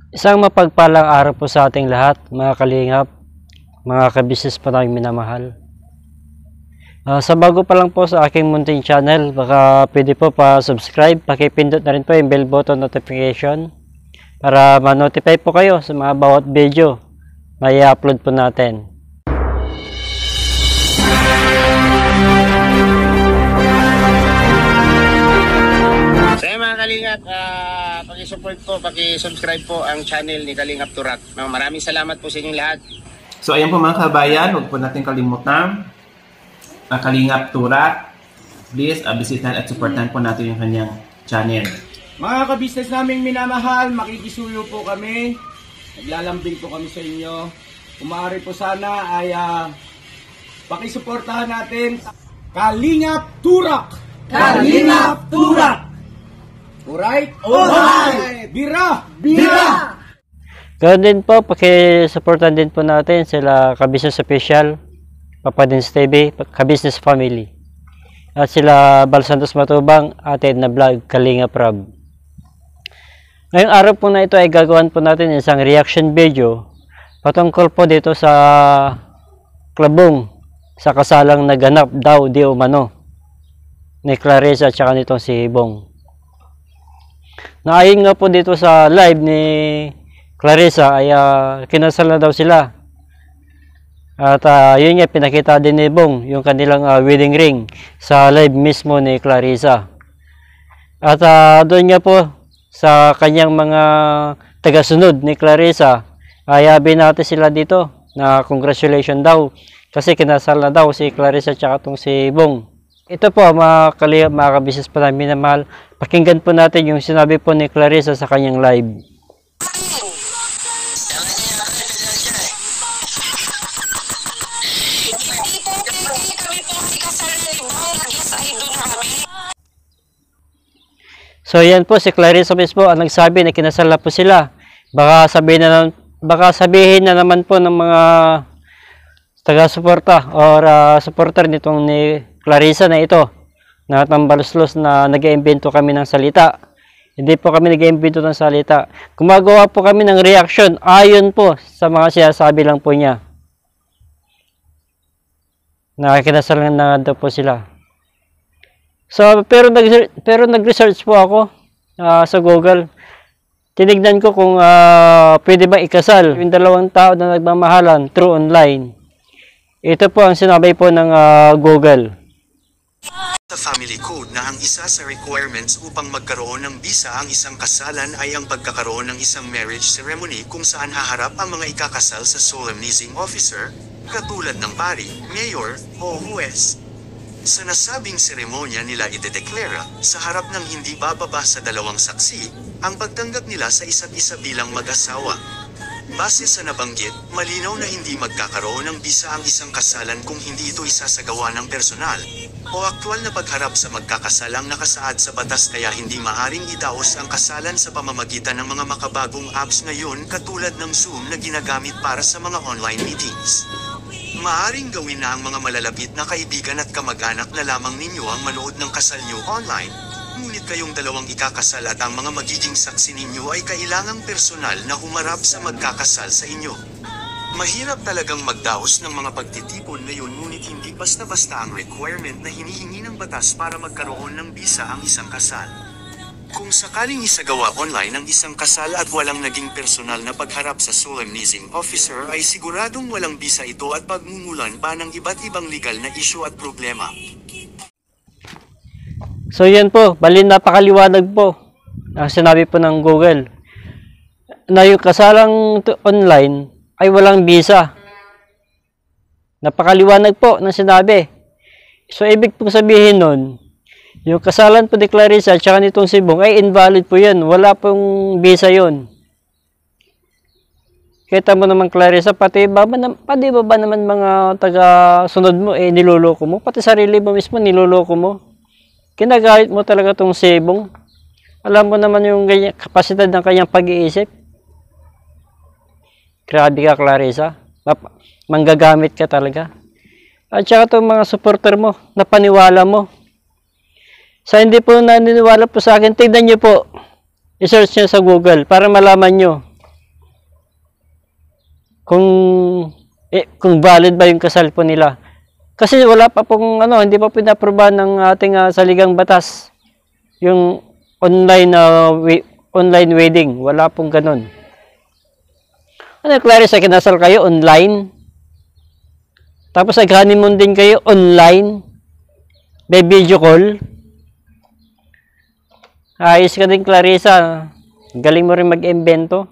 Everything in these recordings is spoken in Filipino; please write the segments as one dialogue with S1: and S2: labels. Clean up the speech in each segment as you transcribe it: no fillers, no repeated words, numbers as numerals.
S1: Isang mapagpalang araw po sa ating lahat, mga kalingap, mga kabisnes po namin minamahal. Sa bago pa lang po sa aking munting channel, baka pwede po pa-subscribe, pakipindot na rin po yung bell button notification para ma-notify po kayo sa mga bawat video na i-upload po natin.
S2: So mga kalingap, paki-support po, paki-subscribe po ang channel ni Kalingap Turak. Maraming salamat po sa inyong lahat.
S3: So ayan po mga kabayan, huwag po natin kalimutan ang Kalingap Turak. Please bisitahan at supportan po natin yung kanyang channel.
S4: Mga kabisnes naming minamahal, makikisuyo po kami. Naglalambing po kami sa inyo. Kung maaari po sana ay pakisuportahan natin Kalingap Turak! Kalingap Turak! Alright? Alright! Bira! Bira!
S1: Ganoon din po, pakisuportan din po natin sila Kabisnes Official, Papa Dins TV, Kabisnes Family. At sila Bal Santos Matubang, atin na vlog Kalingap Rab. Ngayong araw po na ito ay gagawin po natin isang reaction video patungkol po dito sa klabong sa kasalang naganap daw di umano ni Clarissa at saka nitong si Bong. Naayon nga po dito sa live ni Clarissa ay kinasal na daw sila. At yun nga, pinakita din ni Bong yung kanilang wedding ring sa live mismo ni Clarissa. At doon nga po sa kanyang mga tagasunod ni Clarissa ay binati sila dito na congratulations daw kasi kinasal na daw si Clarissa at itong si Bong. Ito po mga kalingap, mga kabisnes po namin minamahal. Pakinggan po natin yung sinabi po ni Clarissa sa kanyang live. So yan po si Clarissa mismo ang nagsabi na kinasal na po sila. Baka sabihin na naman po ng mga taga-suporta or supporter nitong ni Clarissa na ito na tambaluslos na nag-iimbento kami ng salita. Hindi po kami nag-iimbento ng salita. Gumagawa po kami ng reaction ayon po sa mga sinasabi lang po niya. Na kinasal na daw po sila. So, pero nag-research po ako sa Google. Tinignan ko kung pwede ba ikasal yung dalawang tao na nagmamahalan through online. Ito po ang sinabi po ng Google.
S5: Sa family code na ang isa sa requirements upang magkaroon ng bisa ang isang kasalan ay ang pagkakaroon ng isang marriage ceremony kung saan haharap ang mga ikakasal sa solemnizing officer, katulad ng pari, mayor, o huwes. Sa nasabing seremonya nila idedeklara, sa harap ng hindi bababa sa dalawang saksi, ang pagtanggap nila sa isa't isa bilang mag-asawa. Base sa nabanggit, malinaw na hindi magkakaroon ng bisa ang isang kasalan kung hindi ito isasagawa ng personal o aktwal na pagharap sa magkakasalang nakasaad sa batas, kaya hindi maaring idaos ang kasalan sa pamamagitan ng mga makabagong apps ngayon katulad ng Zoom na ginagamit para sa mga online meetings. Maaring gawin na ang mga malalapit na kaibigan at kamag-anak na lamang ninyo ang manood ng kasal nyo online. Ngunit kayong dalawang ikakasal at ang mga magiging saksi ninyo ay kailangang personal na humarap sa magkakasal sa inyo. Mahirap talagang magdaos ng mga pagtitipon ngayon, ngunit hindi basta-basta ang requirement na hinihingi ng batas para magkaroon ng bisa ang isang kasal. Kung sakaling isagawa online ang isang kasal at walang naging personal na pagharap sa solemnizing officer, ay siguradong walang bisa ito at pagmumulan pa ng iba't ibang legal na issue at problema.
S1: So yan po, bali napakaliwanag po ang sinabi po ng Google na yung kasalang online ay walang bisa. Napakaliwanag po ng sinabi. So ibig pong sabihin nun, yung kasalan po ni Clarissa at saka nitong si Bong ay invalid po yan. Wala pong bisa yun. Kita mo naman Clarissa, pati ba naman mga taga-sunod mo niloloko mo? Pati sarili mo mismo niloloko mo. Kinagalit mo talaga tong si Bong. Alam mo naman yung kapasidad ng kanyang pag-iisip. Grabe ka Clarissa. Manggagamit ka talaga. At saka itong mga supporter mo, napaniwala mo. Sa hindi po naniniwala po sa akin, tignan nyo po. I-search nyo sa Google para malaman nyo kung valid ba yung kasal po nila. Kasi wala pa pong hindi pa pinaprobahan ng ating saligang batas yung online wedding. Wala pong ganun. Clarissa, kinasal kayo online? Tapos nag-honeymoon din kayo online? May video call? Ayos ka din, Clarissa. Galing mo rin mag-invento.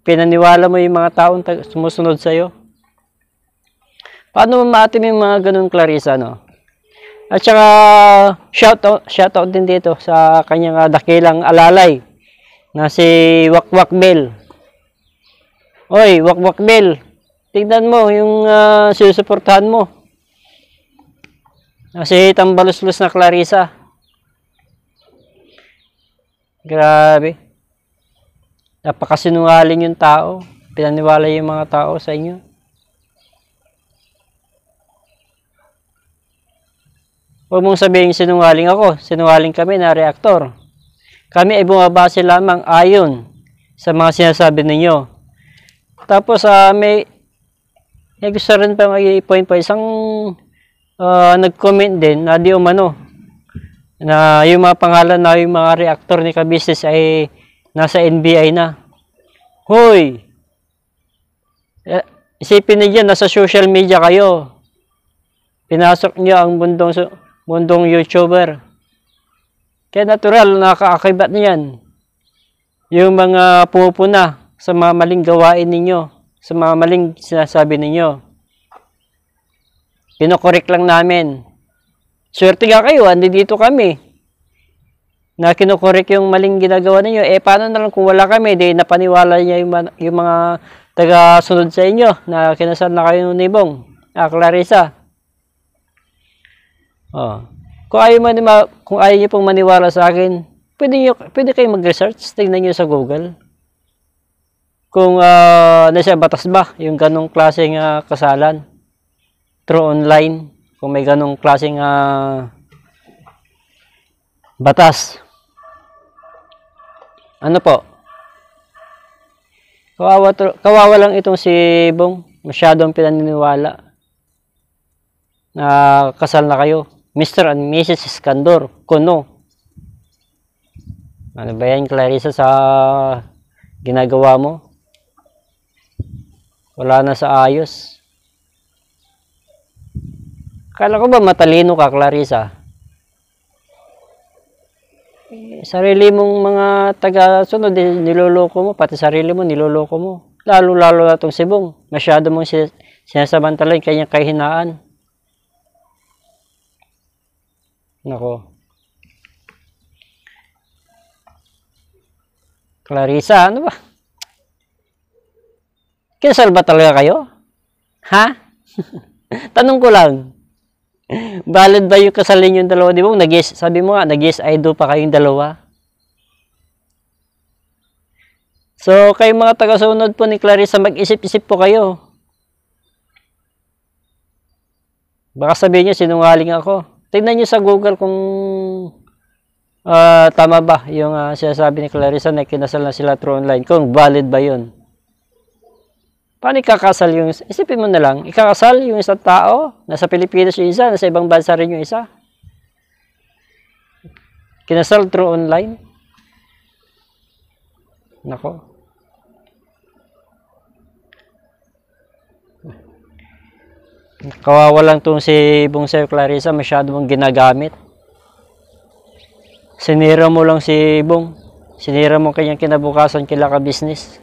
S1: Pinaniwala mo yung mga taong sumusunod sa'yo. Paano mo maatim yung mga ganun, Clarissa, no? At saka, shoutout din dito sa kanyang dakilang alalay na si Wakwak Bell. Oy, Wakwak Bell, tignan mo yung sinusuportahan mo. Si Tambaluslos na Clarissa. Grabe. Napakasinungaling yung tao. Pinaniwala yung mga tao sa inyo. Huwag mong sabihin sinungaling ako. Sinungaling kami na reaktor. Kami ay bumabase lamang ayon sa mga sinasabi ninyo. Tapos may gusto rin pa mag-i-point pa isang nag-comment din na di umano na yung mga pangalan na yung mga reaktor ni Kabisnes ay nasa NBI na. Hoy! Isipin niyo, nasa social media kayo. Pinasok niyo ang mundong YouTuber. Kaya natural, nakaakibat niyan. Yung mga pumupuna sa mga maling gawain ninyo, sa mga maling sinasabi ninyo. Pinokorek lang namin. Swerte nga kayo, dito kami. Na kinokorek yung maling ginagawa ninyo. Paano na lang kung wala kami, di napaniwala niya yung mga taga-sunod sa inyo na kinasal na kayo ni Bong, Clarissa. Kung ayaw niyo pong maniwala sa akin, pwede kayo mag-research, tingnan niyo sa Google. Kung nasa batas ba yung ganong klaseng kasalan through online, kung may ganong klaseng batas. Ano po? Kawawa lang itong si Bong. Masyadong pinaniniwala na kasal na kayo. Mr. and Mrs. Iskandor, kuno. Ano ba yan, Clarissa, sa ginagawa mo? Wala na sa ayos. Kala ko ba matalino ka, Clarissa? Sarili mong mga taga-sunod, niloloko mo. Pati sarili mo, niloloko mo. Lalo-lalo na itong si Bong. Masyado mong sinasamantala yung kanyang kahinaan. Nako. Clarissa, ano ba? Kinasal ba talaga kayo? Ha? Tanong ko lang. Valid ba yung kasal ninyong dalawa? Di ba? Sabi mo nga, nag-yes I do pa kayong dalawa. So, kayong mga taga-sunod po ni Clarissa, mag-isip-isip po kayo. Baka sabihin niyo, sinungaling ako. Tignan niyo sa Google kung tama ba yung sinasabi ni Clarissa na kinasal na sila through online. Kung valid ba yun. Paano ikakasal yung... Isipin mo na lang, ikakasal yung isang tao, nasa Pilipinas yung isa, nasa ibang bansa rin yung isa. Kinasal through online. Nako. Kawawa lang itong si Bong Sayo Clarissa, masyado mong ginagamit. Sinira mo lang si Bong. Sinira mo kanyang kinabukasan kila Kabisnes.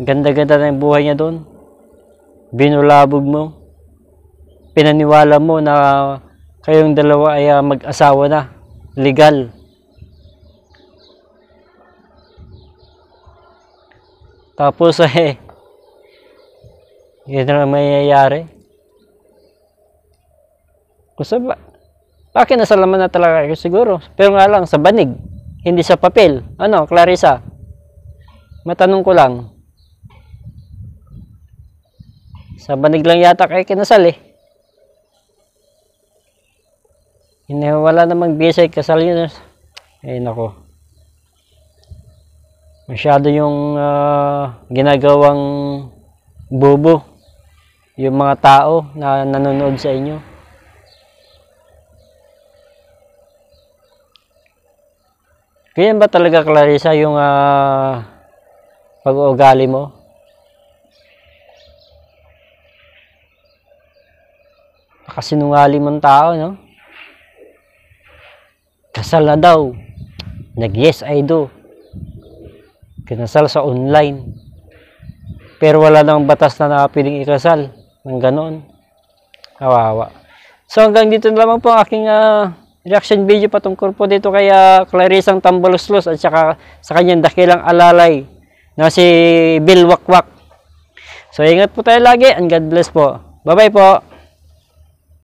S1: Ganda-ganda na yung buhay niya doon. Binulabog mo. Pinaniwala mo na kayong dalawa ay mag-asawa na. Legal. Tapos yun na mayayari. Gusto ba? Bakit nasalaman na talaga kayo siguro? Pero nga lang, sa banig. Hindi sa papel. Ano, Clarissa? Matanong ko lang. Sa banig lang yata kayo kinasal Wala namang bisay kasal yun. Nako. Masyado yung ginagawang bobo yung mga tao na nanonood sa inyo. Kaya ba talaga, Clarissa, yung pag-uugali mo? Nakasinungaling mong tao, no? Kasal na daw. Nag-yes, I do. Kinasal sa online. Pero wala nang batas na nakapiling ikasal. Ng ganon. Kawawa. So hanggang dito na lamang po ang aking reaction video patungkol po dito kay Clarissa Tambaloslos at saka sa kanyang dakilang alalay na si Bill Wakwak. So ingat po tayo lagi and God bless po. Bye bye po.